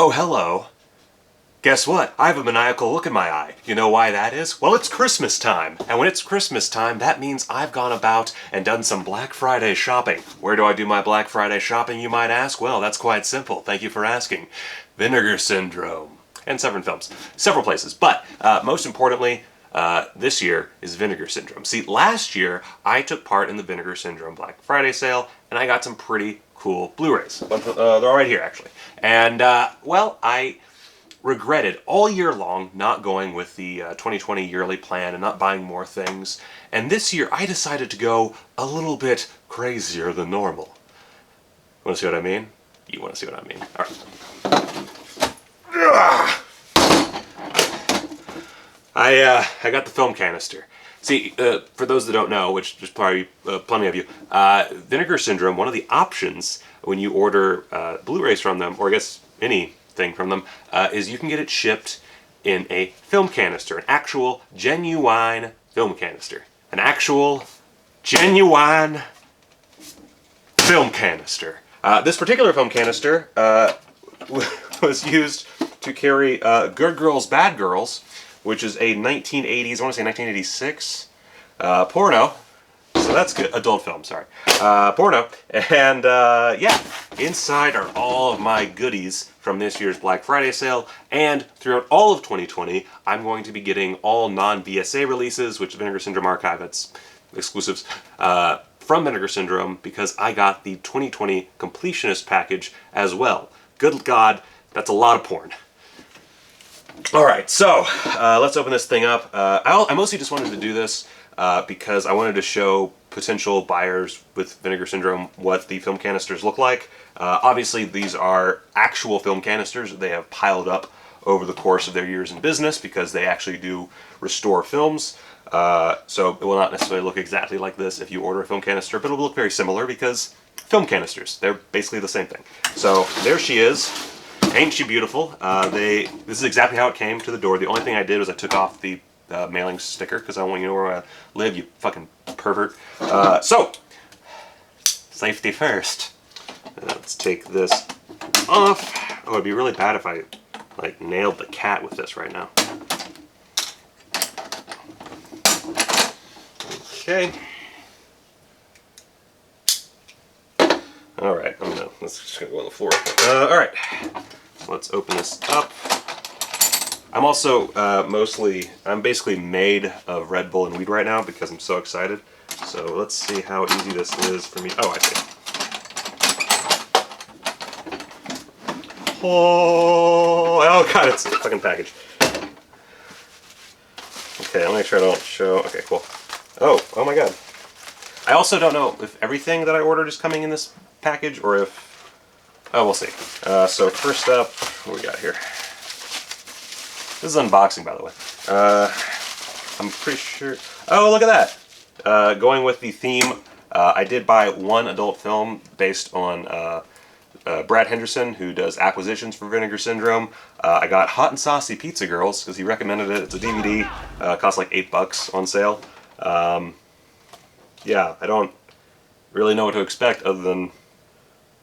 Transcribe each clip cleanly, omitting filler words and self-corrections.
Oh, hello. Guess what? I have a maniacal look in my eye. You know why that is? Well, it's Christmas time. And when it's Christmas time, that means I've gone about and done some Black Friday shopping. Where do I do my Black Friday shopping, you might ask? Well, that's quite simple. Thank you for asking. Vinegar Syndrome. And several films. Several places. But, most importantly, this year is Vinegar Syndrome. See, last year, I took part in the Vinegar Syndrome Black Friday sale, and I got some pretty cool Blu-rays. They're all right here, actually. And, well, I regretted all year long not going with the 2020 yearly plan and not buying more things. And this year I decided to go a little bit crazier than normal. Want to see what I mean? You want to see what I mean. Alright. I got the film canister. See, for those that don't know, which there's probably plenty of you, Vinegar Syndrome, one of the options when you order Blu-rays from them, or I guess anything from them, is you can get it shipped in a film canister, an actual, genuine film canister. An actual, genuine film canister. This particular film canister was used to carry Good Girls, Bad Girls, which is a 1980s, I want to say 1986, porno. So that's good. Adult film, sorry. Porno. And yeah, inside are all of my goodies from this year's Black Friday sale. And throughout all of 2020, I'm going to be getting all non-VSA releases, which Vinegar Syndrome Archive, it's exclusives, from Vinegar Syndrome, because I got the 2020 completionist package as well. Good God, that's a lot of porn. Alright, so let's open this thing up. I mostly just wanted to do this because I wanted to show potential buyers with Vinegar Syndrome what the film canisters look like. Obviously, these are actual film canisters that they have piled up over the course of their years in business because they actually do restore films. So it will not necessarily look exactly like this if you order a film canister, but it will look very similar because film canisters, they're basically the same thing. So there she is. Ain't she beautiful? This is exactly how it came to the door. The only thing I did was I took off the mailing sticker because I want you to know where I live, you fucking pervert. So, safety first. Let's take this off. Oh, it'd be really bad if I like nailed the cat with this right now. Okay. All right, let's just gonna go on the floor. All right, let's open this up. I'm also I'm basically made of Red Bull and weed right now because I'm so excited. So let's see how easy this is for me. Oh, I see. Oh God, it's a fucking package. Okay, I'm gonna make sure I don't show. Okay, cool. Oh my God. I also don't know if everything that I ordered is coming in this package or if... Oh, we'll see. So first up, what we got here? This is unboxing, by the way. I'm pretty sure... Oh, look at that! Going with the theme, I did buy one adult film based on Brad Henderson, who does acquisitions for Vinegar Syndrome. I got Hot and Saucy Pizza Girls, because he recommended it. It's a DVD. Costs like $8 on sale. Yeah, I don't really know what to expect other than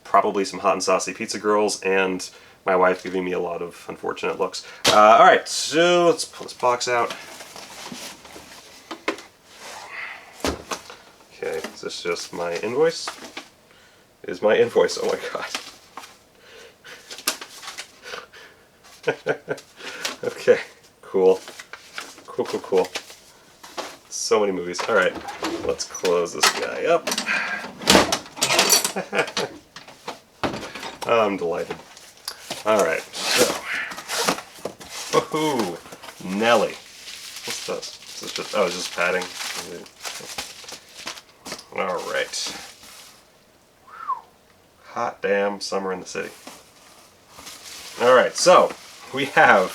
probably some Hot and Saucy Pizza Girls and my wife giving me a lot of unfortunate looks. Alright, so let's pull this box out. Okay, is this just my invoice? It is my invoice, oh my God. Okay, cool. Cool. So many movies. Alright, let's close this guy up. I'm delighted. Alright, so. Woohoo! Nelly. What's this? Is this just, oh, it's just padding. Alright. Hot damn summer in the city. Alright, so we have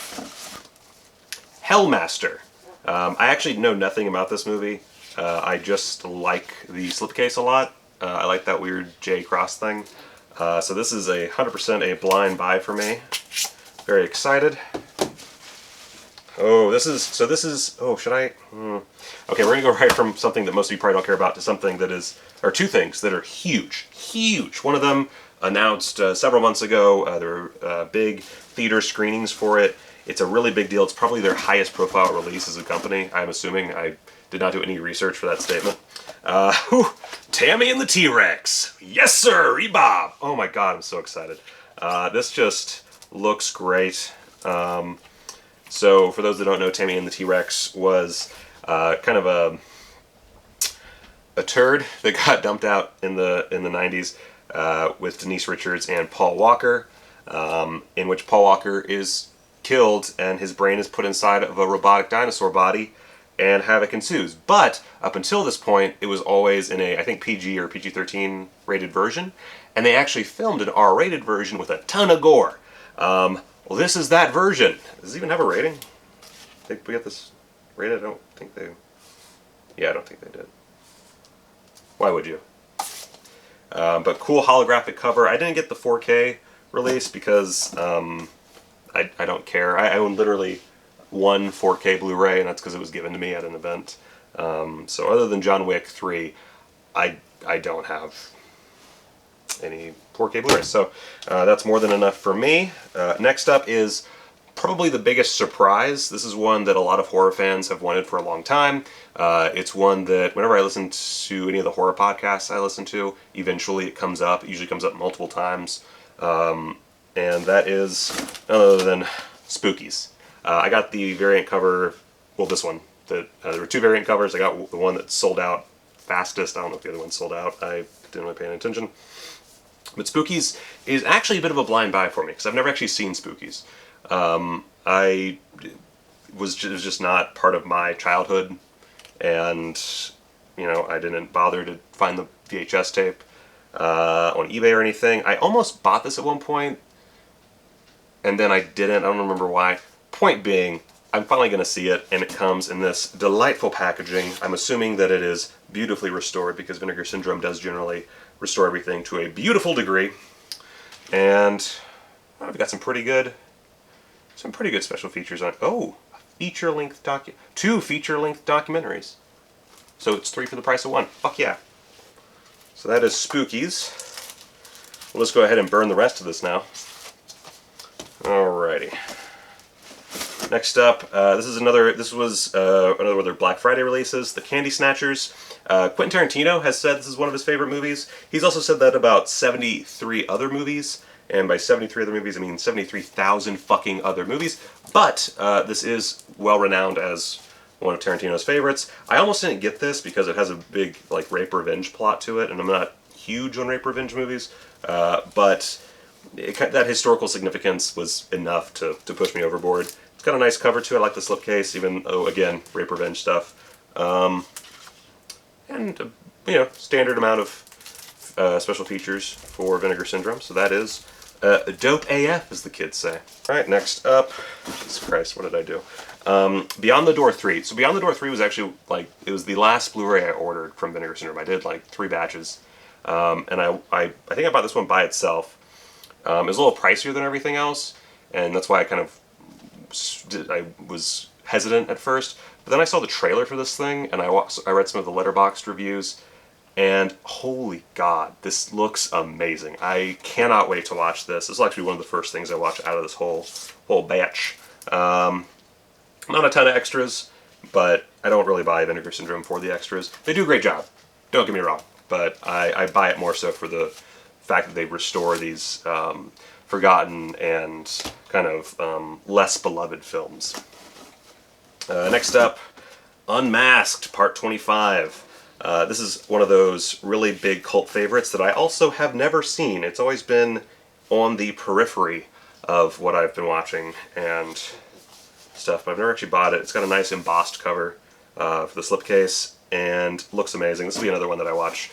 Hellmaster. I actually know nothing about this movie. I just like the slipcase a lot. I like that weird J cross thing. So this is 100% a blind buy for me. Very excited. Oh, this is, oh, should I? Okay, we're gonna go right from something that most of you probably don't care about to something that is, or two things that are huge. One of them announced several months ago. There were big theater screenings for it. It's a really big deal. It's probably their highest profile release as a company, I'm assuming. I did not do any research for that statement. Tammy and the T-Rex. Yes, sir, Bob. Oh my god, I'm so excited. This just looks great. So for those that don't know, Tammy and the T-Rex was kind of a turd that got dumped out in the 90s with Denise Richards and Paul Walker, in which Paul Walker is killed and his brain is put inside of a robotic dinosaur body and havoc ensues. But up until this point, it was always in a, I think, PG or PG-13 rated version, and they actually filmed an R-rated version with a ton of gore. Well, this is that version. Does it even have a rating? I think we got this rated? I don't think they... Yeah, I don't think they did. Why would you? But cool holographic cover. I didn't get the 4K release because I don't care. I own literally one 4K Blu-ray, and that's because it was given to me at an event. So other than John Wick 3, I don't have any 4K Blu-rays. So that's more than enough for me. Next up is probably the biggest surprise. This is one that a lot of horror fans have wanted for a long time. It's one that whenever I listen to any of the horror podcasts I listen to, eventually it comes up. It usually comes up multiple times. And that is none other than Spookies. I got the variant cover, well, this one. There were two variant covers. I got the one that sold out fastest. I don't know if the other one sold out. I didn't really pay any attention. But Spookies is actually a bit of a blind buy for me, because I've never actually seen Spookies. It was just not part of my childhood, and, you know, I didn't bother to find the VHS tape on eBay or anything. I almost bought this at one point, and then I didn't. I don't remember why. Point being, I'm finally going to see it, and it comes in this delightful packaging. I'm assuming that it is beautifully restored, because Vinegar Syndrome does generally restore everything to a beautiful degree. And I've got some pretty good special features on. Oh, two feature-length documentaries. So it's 3 for the price of 1. Fuck yeah. So that is Spookies. Well, let's go ahead and burn the rest of this now. Alrighty. Next up, this was another one of their Black Friday releases, The Candy Snatchers. Quentin Tarantino has said this is one of his favorite movies. He's also said that about 73 other movies, and by 73 other movies I mean 73,000 fucking other movies. But this is well renowned as one of Tarantino's favorites. I almost didn't get this because it has a big like rape revenge plot to it, and I'm not huge on rape revenge movies, but that historical significance was enough to push me overboard. It's got a nice cover too. I like the slipcase, even though, again, rape revenge stuff. And, you know, standard amount of special features for Vinegar Syndrome. So that is dope AF, as the kids say. Alright, next up. Jesus Christ, what did I do? Beyond the Door 3. So Beyond the Door 3 was actually, like, it was the last Blu-ray I ordered from Vinegar Syndrome. I did, like, 3 batches. And I think I bought this one by itself. It was a little pricier than everything else, and that's why I was hesitant at first. But then I saw the trailer for this thing, and I read some of the Letterboxd reviews, and holy god, this looks amazing. I cannot wait to watch this. This is actually one of the first things I watched out of this whole batch. Not a ton of extras, but I don't really buy Vinegar Syndrome for the extras. They do a great job, don't get me wrong, but I buy it more so for the fact that they restore these forgotten and kind of less beloved films. Next up, Unmasked, Part 25. This is one of those really big cult favorites that I also have never seen. It's always been on the periphery of what I've been watching and stuff, but I've never actually bought it. It's got a nice embossed cover for the slipcase and looks amazing. This will be another one that I watch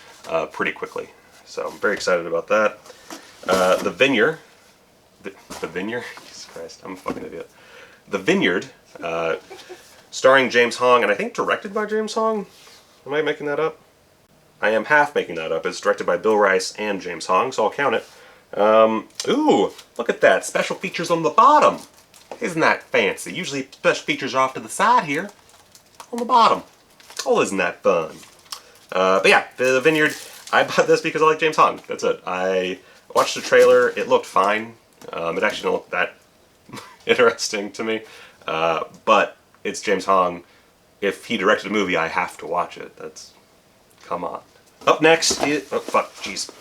pretty quickly. So I'm very excited about that. The Vineyard. The Vineyard? Jesus Christ, I'm a fucking idiot. The Vineyard, starring James Hong, and I think directed by James Hong. Am I making that up? I am half making that up. It's directed by Bill Rice and James Hong, so I'll count it. Ooh, look at that. Special features on the bottom. Isn't that fancy? Usually special features are off to the side here. On the bottom. Oh, isn't that fun? But yeah, The Vineyard. I bought this because I like James Hong. That's it. Watched the trailer. It looked fine. It actually didn't look that interesting to me. But it's James Hong. If he directed a movie, I have to watch it. That's... come on. Up next is... oh, fuck. Jeez.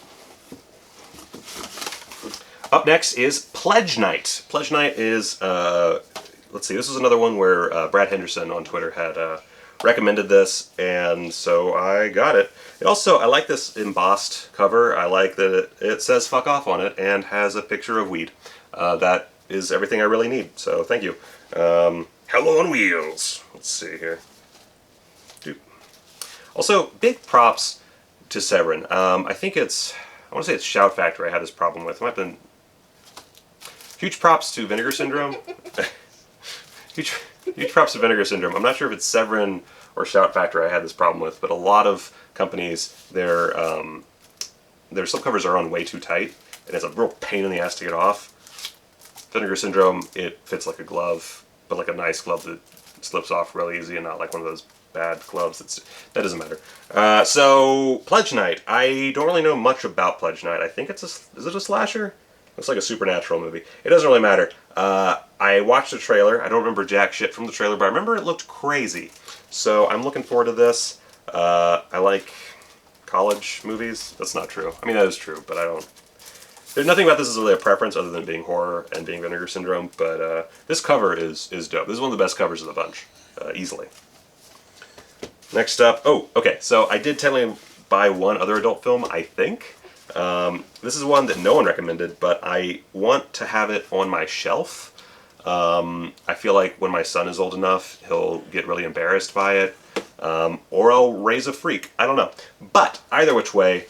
Up next is Pledge Night. Pledge Night is... let's see. This is another one where Brad Henderson on Twitter had recommended this, and so I got it. It also... I like this embossed cover. I like that it says fuck off on it and has a picture of weed. That is everything I really need, so thank you. Hell on Wheels. Let's see here. Also, big props to Severin. I think it's... I want to say it's Shout Factory I had this problem with. It might have been... huge props to Vinegar Syndrome. huge props to Vinegar Syndrome. I'm not sure if it's Severin or Shout Factory I had this problem with, but a lot of companies, their slipcovers are on way too tight, and it's a real pain in the ass to get off. Vinegar Syndrome, it fits like a glove, but like a nice glove that slips off real easy and not like one of those bad gloves. That doesn't matter. So, Pledge Night. I don't really know much about Pledge Night. I think it's a... is it a slasher? Looks like a supernatural movie. It doesn't really matter. I watched the trailer. I don't remember jack shit from the trailer, but I remember it looked crazy. So I'm looking forward to this. I like college movies. That's not true. I mean, that is true, but I don't... there's nothing about this is really a preference other than being horror and being Vinegar Syndrome, but this cover is dope. This is one of the best covers of the bunch, easily. Next up... oh, okay, so I did technically buy one other adult film, I think. This is one that no one recommended, but I want to have it on my shelf. I feel like when my son is old enough, he'll get really embarrassed by it, or I'll raise a freak. I don't know. But either which way,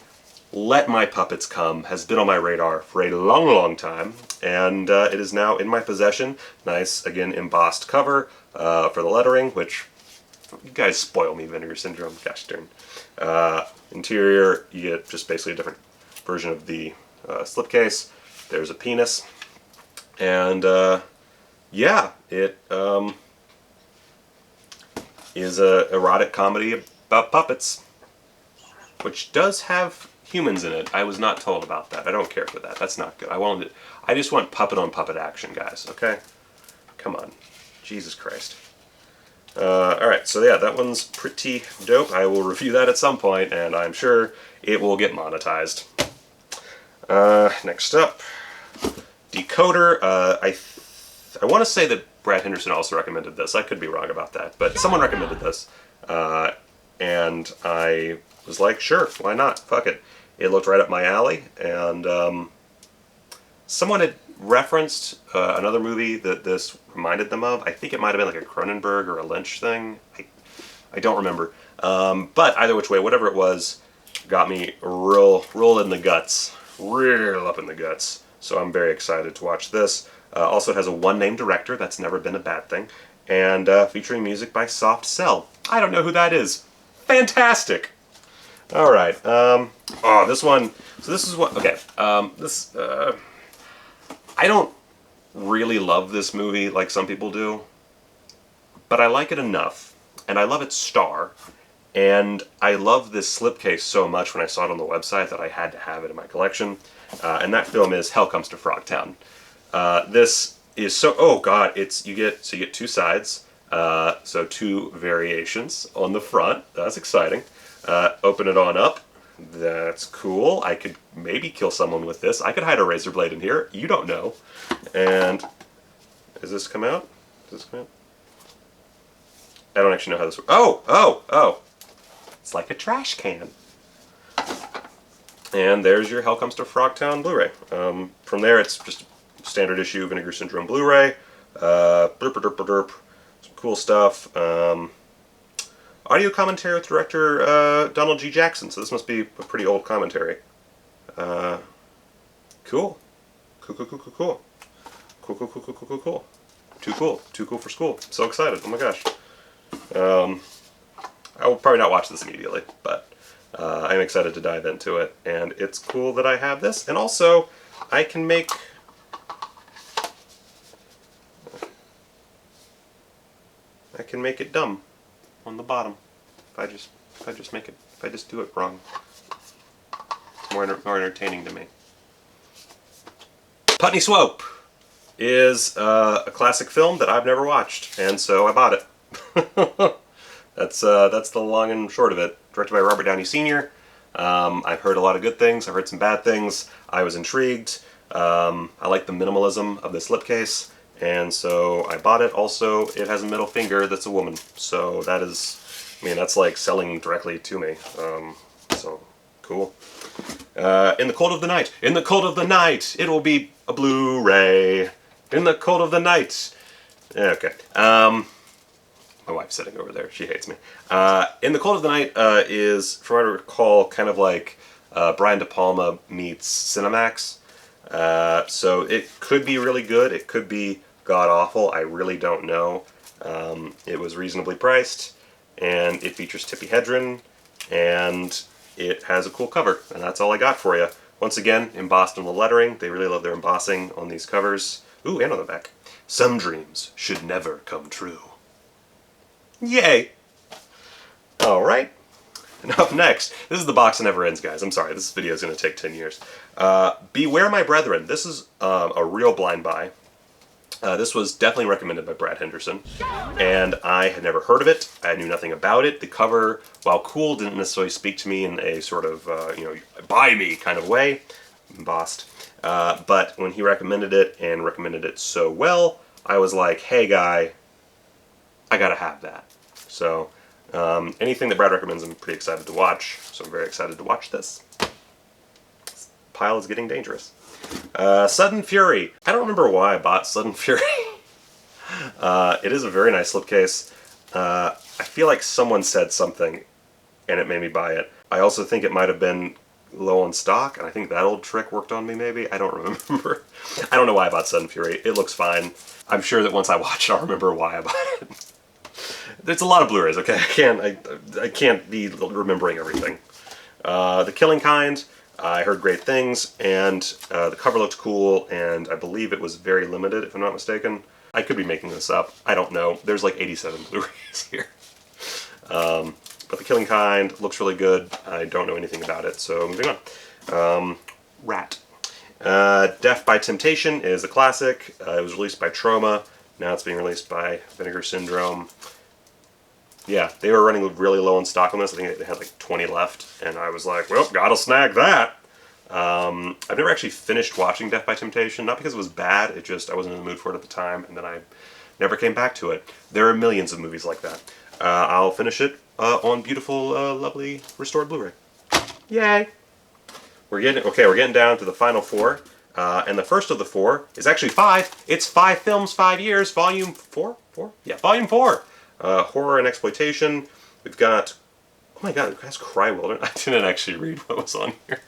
Let My Puppets Come has been on my radar for a long, long time, and it is now in my possession. Nice, again, embossed cover for the lettering, which... you guys spoil me, Vinegar Syndrome. Gosh darn. Interior, you get just basically a different version of the slipcase. There's a penis. And, yeah, it is a erotic comedy about puppets, which does have humans in it. I was not told about that. I don't care for that. That's not good. I just want puppet-on-puppet action, guys, okay? Come on. Jesus Christ. Alright, so yeah, that one's pretty dope. I will review that at some point, and I'm sure it will get monetized. Next up, Decoder. I want to say that Brad Henderson also recommended this. I could be wrong about that, but someone recommended this. And I was like, sure, why not? Fuck it. It looked right up my alley, and someone had referenced another movie that this reminded them of. I think it might have been like a Cronenberg or a Lynch thing. I don't remember. But either which way, whatever it was, got me real in the guts. Real up in the guts. So I'm very excited to watch this. Also, it has a one-name director. That's never been a bad thing. And featuring music by Soft Cell. I don't know who that is. Fantastic! Alright. Oh, this one... so this is what... okay. I don't really love this movie like some people do, but I like it enough, and I love its star, and I love this slipcase so much when I saw it on the website that I had to have it in my collection, and that film is Hell Comes to Frogtown. This is so... oh god, you get two sides, so two variations on the front. That's exciting. Open it on up. That's cool. I could maybe kill someone with this. I could hide a razor blade in here. You don't know. And does this come out? Does this come out? I don't actually know how this works. Oh! It's like a trash can. And there's your Hell Comes to Frogtown Blu-ray. From there, it's just standard issue Vinegar Syndrome Blu-ray. Some cool stuff. Audio commentary with director Donald G. Jackson, so this must be a pretty old commentary. Cool. Cool. Too cool for school. So excited. Oh my gosh. I will probably not watch this immediately, but I'm excited to dive into it. And it's cool that I have this. And also, I can make... it dumb on the bottom. If I just do it wrong. It's more entertaining to me. Putney Swope is a classic film that I've never watched, and so I bought it. That's the long and short of it. Directed by Robert Downey Sr. I've heard a lot of good things. I've heard some bad things. I was intrigued. I like the minimalism of the slipcase, and so I bought it. Also, it has a middle finger that's a woman, so that is, I mean, that's like selling directly to me. So cool. In the cold of the night. In the cold of the night, it will be a Blu-ray. In the cold of the night. Okay. My wife's sitting over there. She hates me. In the Cold of the Night is, from what I recall, kind of like Brian De Palma meets Cinemax. So it could be really good. It could be god-awful. I really don't know. It was reasonably priced, and it features Tippi Hedren, and it has a cool cover, and that's all I got for you. Once again, embossed in the lettering. They really love their embossing on these covers. Ooh, and on the back. Some dreams should never come true. Yay! Alright. And up next, this is the box that never ends, guys. I'm sorry, this video is going to take 10 years. Beware My Brethren. This is a real blind buy. This was definitely recommended by Brad Henderson, and I had never heard of it. I knew nothing about it. The cover, while cool, didn't necessarily speak to me in a sort of, buy me kind of way. Embossed. But when he recommended it, and recommended it so well, I was like, hey guy, I gotta have that. So, anything that Brad recommends I'm pretty excited to watch, so I'm very excited to watch this. This pile is getting dangerous. Sudden Fury. I don't remember why I bought Sudden Fury. It is a very nice slipcase. I feel like someone said something, and it made me buy it. I also think it might have been low on stock, and I think that old trick worked on me maybe. I don't remember. I don't know why I bought Sudden Fury. It looks fine. I'm sure that once I watch it, I'll remember why I bought it. There's a lot of Blu-rays, okay? I can't be remembering everything. The Killing Kind, I heard great things, and the cover looked cool, and I believe it was very limited, if I'm not mistaken. I could be making this up. I don't know. There's like 87 Blu-rays here. But The Killing Kind looks really good. I don't know anything about it, so moving on. Rat. Death by Temptation is a classic. It was released by Troma. Now it's being released by Vinegar Syndrome. Yeah, they were running really low on stock on this. I think they had like 20 left, and I was like, well, gotta snag that. I've never actually finished watching Death by Temptation, not because it was bad, it just, I wasn't in the mood for it at the time, and then I never came back to it. There are millions of movies like that. I'll finish it on beautiful, lovely, restored Blu-ray. Yay! We're getting down to the final four, and the first of the four is actually 5. It's 5 Films, 5 Years, Volume 4? Yeah, Volume 4! Horror and Exploitation. We've got, oh my god, that's Cry Wilderness. I didn't actually read what was on here.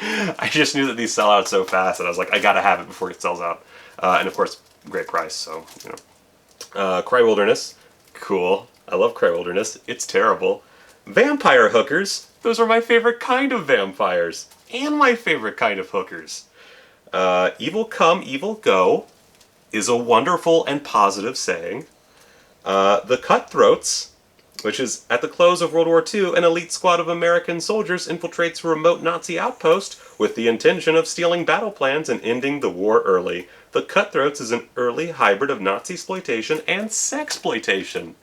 I just knew that these sell out so fast, and I was like, I gotta have it before it sells out. And of course, great price, so, you know. Cry Wilderness, cool. I love Cry Wilderness. It's terrible. Vampire Hookers. Those are my favorite kind of vampires. And my favorite kind of hookers. Evil Come, Evil Go is a wonderful and positive saying. The Cutthroats, which is at the close of World War II, an elite squad of American soldiers infiltrates a remote Nazi outpost with the intention of stealing battle plans and ending the war early. The Cutthroats is an early hybrid of Nazi exploitation and sexploitation.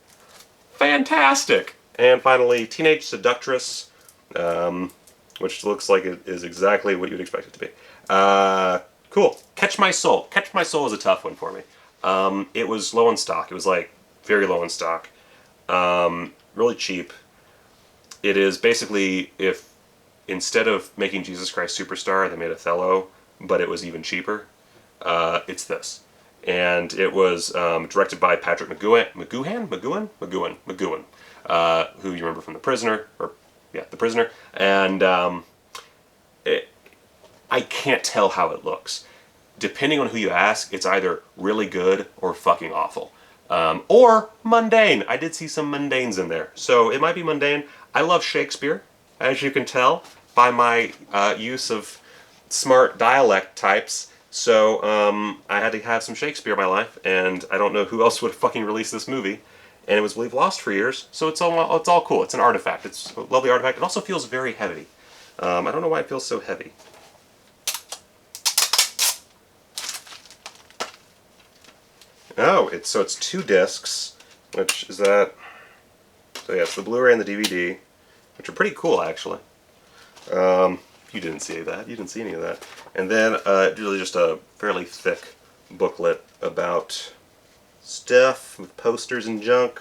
Fantastic! And finally, Teenage Seductress, which looks like it is exactly what you'd expect it to be. Cool. Catch My Soul. Catch My Soul is a tough one for me. It was low in stock. It was like very low in stock. Really cheap. It is basically if instead of making Jesus Christ Superstar, they made Othello, but it was even cheaper. It's this. And it was directed by Patrick McGoohan, who you remember from The Prisoner, The Prisoner. And I can't tell how it looks. Depending on who you ask, it's either really good or fucking awful. Or mundane. I did see some mundanes in there. So it might be mundane. I love Shakespeare, as you can tell by my use of smart dialect types. So I had to have some Shakespeare in my life, and I don't know who else would have fucking released this movie. And it was, I believe, lost for years. So it's all cool. It's an artifact. It's a lovely artifact. It also feels very heavy. I don't know why it feels so heavy. Oh, it's 2 discs, which is that. So yeah, it's the Blu-ray and the DVD, which are pretty cool actually. You didn't see that. You didn't see any of that. And then really just a fairly thick booklet about stuff with posters and junk.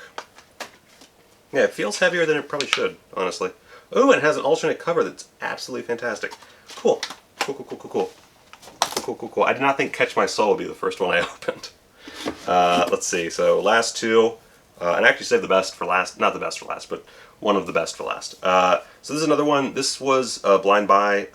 Yeah, it feels heavier than it probably should, honestly. Oh, and it has an alternate cover that's absolutely fantastic. Cool. Cool, cool, cool, cool, cool. Cool, cool, cool, cool. I did not think Catch My Soul would be the first one I opened. Let's see, so last 2, and I actually saved the best for last, not the best for last, but one of the best for last. So this is another one. This was Blind Buy,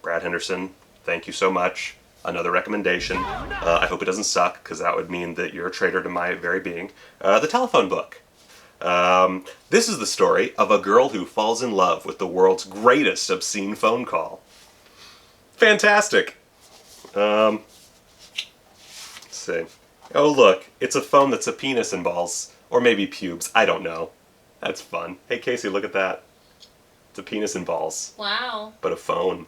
Brad Henderson. Thank you so much. Another recommendation. I hope it doesn't suck, because that would mean that you're a traitor to my very being. The Telephone Book. This is the story of a girl who falls in love with the world's greatest obscene phone call. Fantastic! Let's see. Oh look, it's a phone that's a penis and balls. Or maybe pubes, I don't know. That's fun. Hey Casey, look at that. It's a penis and balls. Wow. But a phone.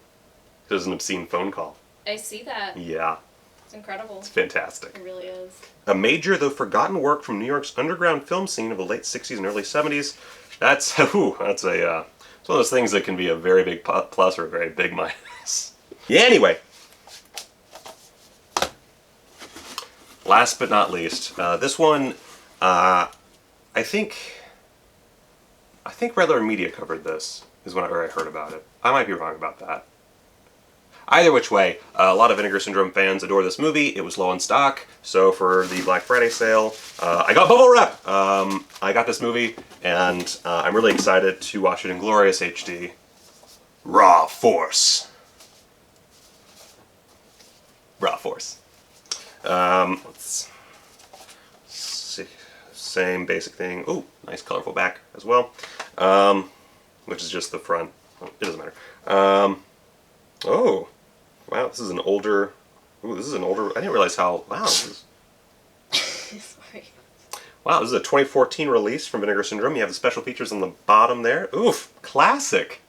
There's an obscene phone call. I see that. Yeah. It's incredible. It's fantastic. It really is. A major, though forgotten work from New York's underground film scene of the late 60s and early 70s. That's, it's one of those things that can be a very big plus or a very big minus. Yeah, anyway. Last but not least, this one, I think Red Letter Media covered this, is when I heard about it. I might be wrong about that. Either which way, a lot of Vinegar Syndrome fans adore this movie. It was low in stock, so for the Black Friday sale, I got bubble wrap! I got this movie, and I'm really excited to watch it in glorious HD. Raw Force. Raw Force. Let's see. Same basic thing. Ooh, nice colorful back as well. Which is just the front. It doesn't matter. Oh, wow, this is an older... Ooh, this is an older... I didn't realize how... Wow, this is... Sorry. Wow, this is a 2014 release from Vinegar Syndrome. You have the special features on the bottom there. Oof, classic.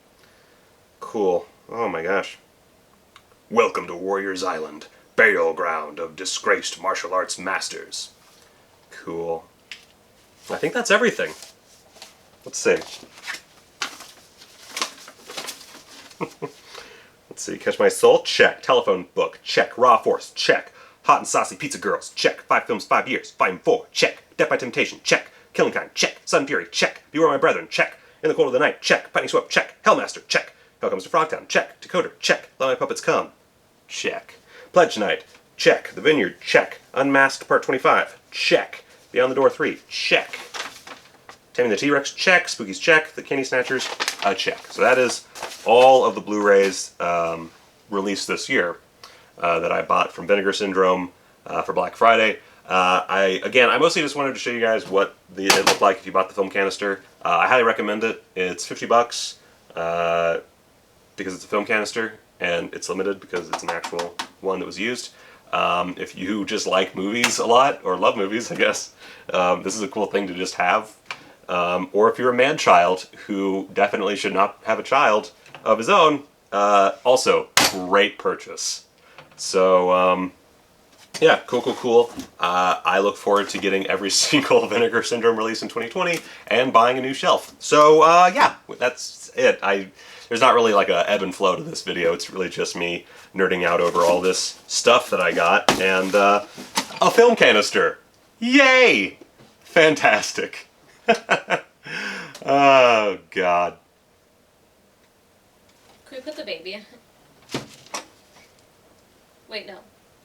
Cool. Oh my gosh. Welcome to Warriors Island, burial ground of disgraced martial arts masters. Cool. I think that's everything. Let's see. Let's see. Catch My Soul? Check. Telephone Book? Check. Raw Force? Check. Hot and Saucy Pizza Girls? Check. 5 Films, 5 Years? Fighting 4? Check. Death by Temptation? Check. Killing Kind? Check. Sun Fury? Check. Beware My Brethren? Check. In the Cold of the Night? Check. Fighting Swept? Check. Hellmaster? Check. Hell Comes to Frogtown? Check. Decoder? Check. Let My Puppets Come? Check. Pledge Night? Check. The Vineyard? Check. Unmasked Part 25? Check. Beyond the Door 3? Check. Tammy the T-Rex? Check. Spookies? Check. The Candy Snatchers? Check. So that is all of the Blu-rays released this year that I bought from Vinegar Syndrome for Black Friday. I mostly just wanted to show you guys what it looked like if you bought the film canister. I highly recommend it. It's $50 because it's a film canister, and it's limited because it's an actual one that was used. If you just like movies a lot, or love movies, I guess, this is a cool thing to just have. Or if you're a man-child who definitely should not have a child of his own, also great purchase. So, yeah, cool, cool, cool. I look forward to getting every single Vinegar Syndrome release in 2020 and buying a new shelf. So, yeah, that's it. There's not really like a ebb and flow to this video. It's really just me nerding out over all this stuff that I got and a film canister. Yay! Fantastic. Oh, God. Can we put the baby? Wait, no.